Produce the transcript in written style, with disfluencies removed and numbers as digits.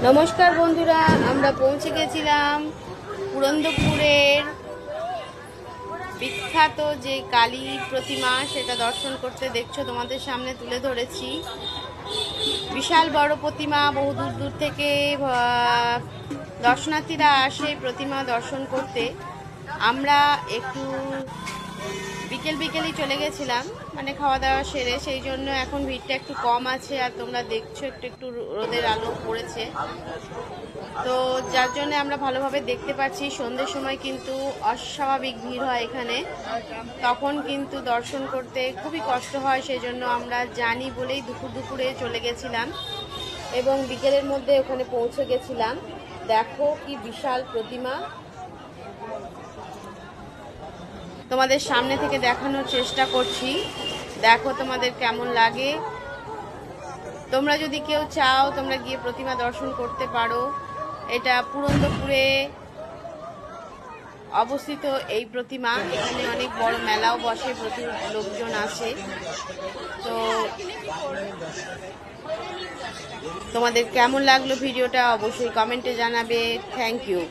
নমস্কার বন্ধুরা, আমরা পৌঁছে গেছিলাম পুরন্দরপুরের বিখ্যাত যে কালী প্রতিমা, সেটা দর্শন করতে। দেখছো, তোমাদের সামনে তুলে ধরেছি। বিশাল বড় প্রতিমা, বহু দূর দূর থেকে দর্শনার্থীরা আসে প্রতিমা দর্শন করতে। আমরা একটু বিকেলই চলে গেছিলাম, মানে খাওয়া দাওয়া সেরে, সেই জন্য এখন ভিড়টা একটু কম আছে। আর তোমরা দেখছো একটু রোদের আলো পড়েছে, তো যার জন্য আমরা ভালোভাবে দেখতে পাচ্ছি। সন্ধ্যের সময় কিন্তু অস্বাভাবিক ভিড় হয় এখানে, তখন কিন্তু দর্শন করতে খুবই কষ্ট হয়। সেই জন্য আমরা জানি বলেই দুপুরে চলে গেছিলাম এবং বিকেলের মধ্যে ওখানে পৌঁছে গেছিলাম। দেখো কি বিশাল প্রতিমা, তোমাদের সামনে থেকে দেখানোর চেষ্টা করছি। দেখো তোমাদের কেমন লাগে। তোমরা যদি কেউ চাও, তোমরা গিয়ে প্রতিমা দর্শন করতে পারো। এটা পুরন্দরপুরে অবস্থিত এই প্রতিমা। এখানে অনেক বড় মেলাও বসে, প্রচুর লোকজন আসে। তো তোমাদের কেমন লাগলো ভিডিওটা অবশ্যই কমেন্টে জানাবে। Thank you.